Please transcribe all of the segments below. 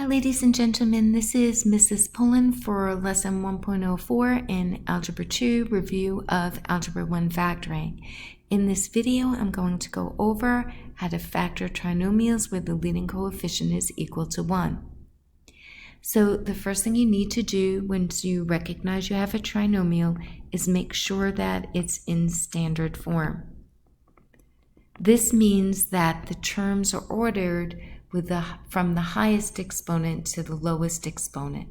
Hi ladies and gentlemen, this is Mrs. Pullen for Lesson 1.04 in Algebra 2 Review of Algebra 1 Factoring. In this video, I'm going to go over how to factor trinomials where the leading coefficient is equal to 1. So the first thing you need to do once you recognize you have a trinomial is make sure that it's in standard form. This means that the terms are ordered from the highest exponent to the lowest exponent.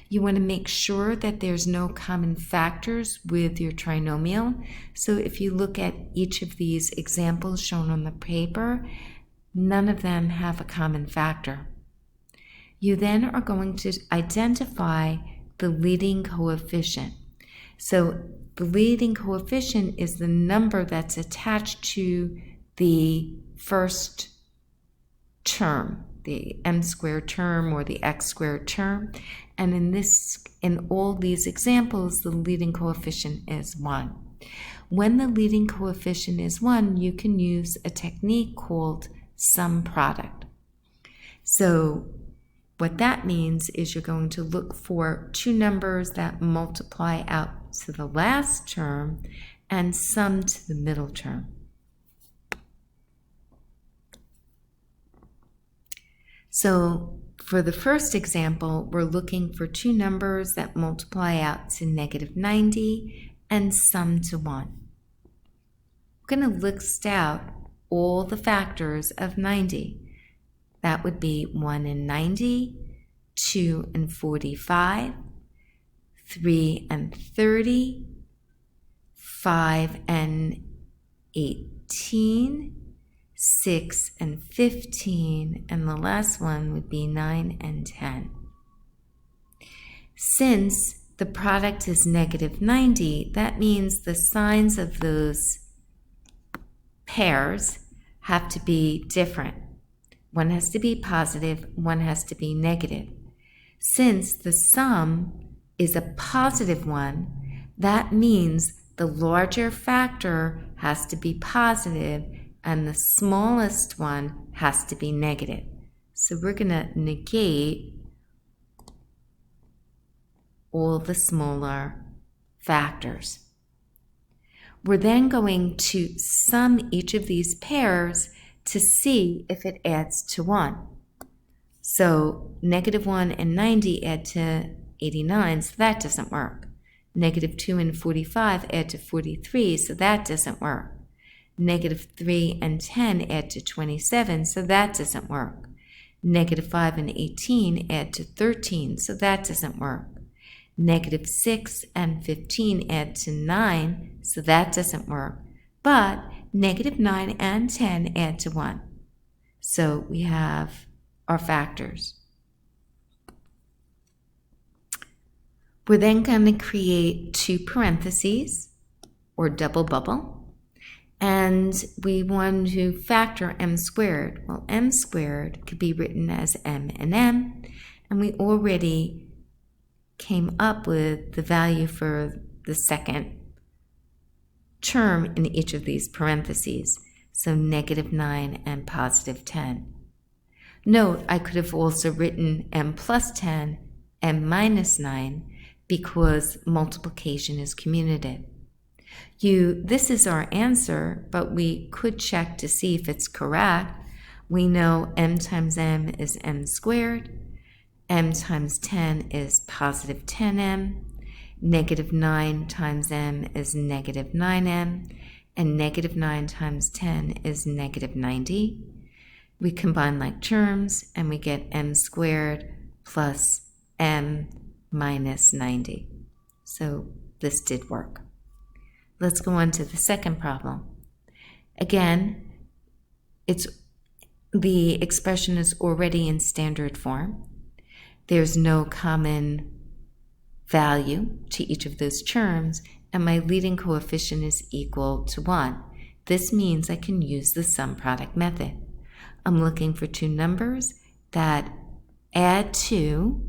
You want to make sure that there's no common factors with your trinomial. So if you look at each of these examples shown on the paper, none of them have a common factor. You then are going to identify the leading coefficient. So the leading coefficient is the number that's attached to the first term, the m squared term or the x squared term, and in all these examples the leading coefficient is 1. When the leading coefficient is 1, you can use a technique called sum product. So what that means is you're going to look for two numbers that multiply out to the last term and sum to the middle term. So for the first example, we're looking for two numbers that multiply out to -90 and sum to 1. We're going to list out all the factors of 90. That would be 1 and 90, 2 and 45, 3 and 30, 5 and 18, 6 and 15, and the last one would be 9 and 10. Since the product is -90, that means the signs of those pairs have to be different. One has to be positive, one has to be negative. Since the sum is a positive one, that means the larger factor has to be positive and the smallest one has to be negative. So we're going to negate all the smaller factors. We're then going to sum each of these pairs to see if it adds to 1. So -1 and 90 add to 89, so that doesn't work. -2 and 45 add to 43, so that doesn't work. -3 and 10 add to 27, so that doesn't work. -5 and 18 add to 13, so that doesn't work. -6 and 15 add to 9, so that doesn't work. But -9 and 10 add to 1. So we have our factors. We're then going to create two parentheses or double bubble. And we want to factor m squared. Well, m squared could be written as m and m, and we already came up with the value for the second term in each of these parentheses, so -9 and +10. Note, I could have also written m plus 10, m minus 9, because multiplication is commutative. This is our answer, but we could check to see if it's correct. We know m times m is m squared, m times 10 is positive 10m, -9 times m is -9m, and -9 times 10 is -90. We combine like terms, and we get m squared plus m minus 90. So this did work. Let's go on to the second problem. Again, the expression is already in standard form. There's no common value to each of those terms, and my leading coefficient is equal to 1. This means I can use the sum product method. I'm looking for two numbers that add to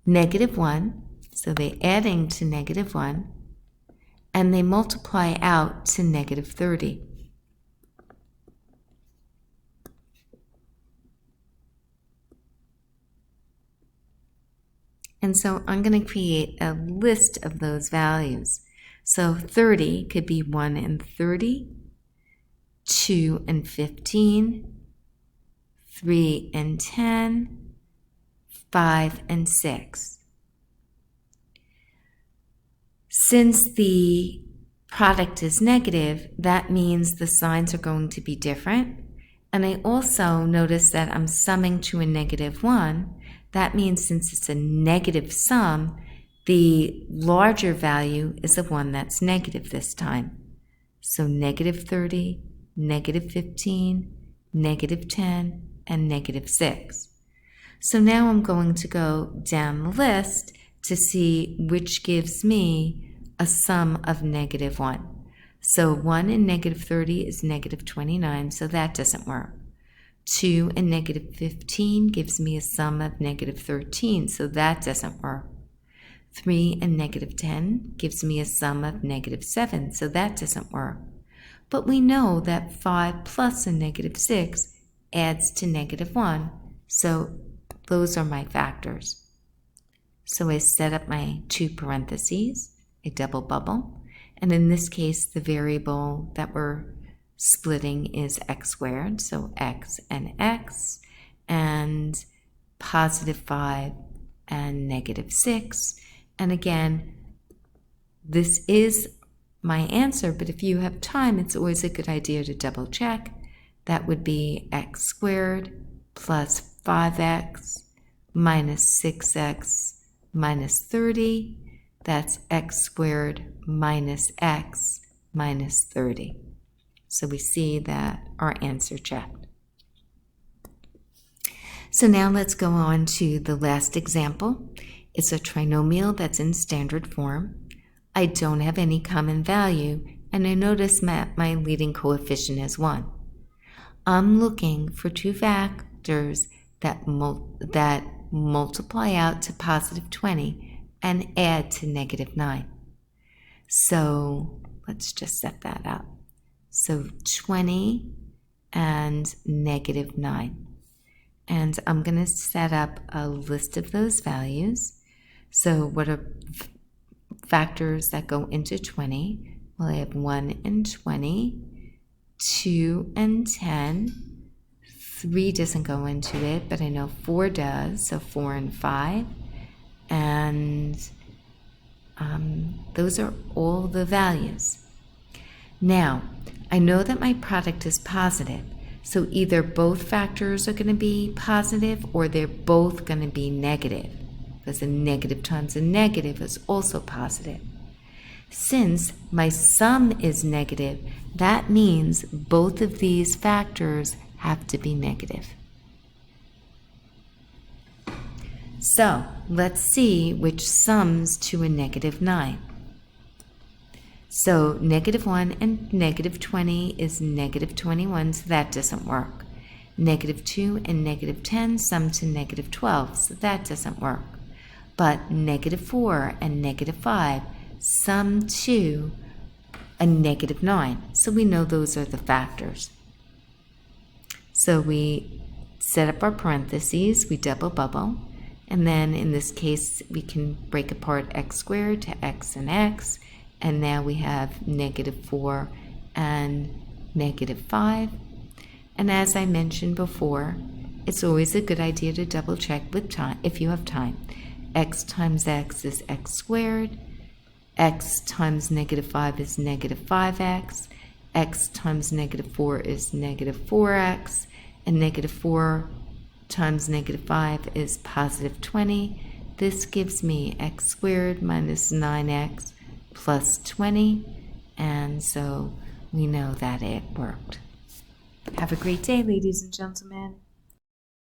-1, so they're adding to -1, and they multiply out to -30. And so I'm going to create a list of those values. So 30 could be 1 and 30, 2 and 15, 3 and 10, 5 and 6. Since the product is negative, that means the signs are going to be different. And I also notice that I'm summing to a negative 1. That means since it's a negative sum, the larger value is the one that's negative this time. So negative 30, negative 15, negative 10, and negative 6. So now I'm going to go down the list to see which gives me a sum of negative 1. So 1 and negative 30 is negative 29, so that doesn't work. 2 and negative 15 gives me a sum of negative 13, so that doesn't work. 3 and negative 10 gives me a sum of negative 7, so that doesn't work. But we know that 5 plus a negative 6 adds to negative 1, so those are my factors. So I set up my two parentheses, a double bubble, and in this case the variable that we're splitting is x squared, so x, and positive 5 and negative 6. And again, this is my answer, but if you have time, it's always a good idea to double check. That would be x squared plus 5x minus 6x minus 30. That's x squared minus x minus 30. So we see that our answer checked. So now let's go on to the last example. It's a trinomial that's in standard form. I don't have any common value, and I notice that my leading coefficient is 1. I'm looking for two factors that multiply out to positive 20 and add to negative 9. So let's just set that up. So 20 and negative 9. And I'm going to set up a list of those values. So what are factors that go into 20? Well, I have 1 and 20, 2 and 10, 3 doesn't go into it, but I know 4 does, so 4 and 5. And those are all the values. Now, I know that my product is positive, so either both factors are going to be positive or they're both going to be negative, because a negative times a negative is also positive. Since my sum is negative, that means both of these factors have to be negative. So let's see which sums to a negative 9. So negative 1 and negative 20 is negative 21, so that doesn't work. Negative 2 and negative 10 sum to negative 12, so that doesn't work. But negative 4 and negative 5 sum to a negative 9, so we know those are the factors. So we set up our parentheses, we double bubble, and then in this case we can break apart x squared to x, and now we have negative 4 and negative 5. And as I mentioned before, it's always a good idea to double check with time if you have time. X times x is x squared, x times negative 5 is negative 5x, x times negative 4 is negative 4x, and negative 4 times negative 5 is positive 20. This gives me x squared minus 9x plus 20, and so we know that it worked. Have a great day, ladies and gentlemen.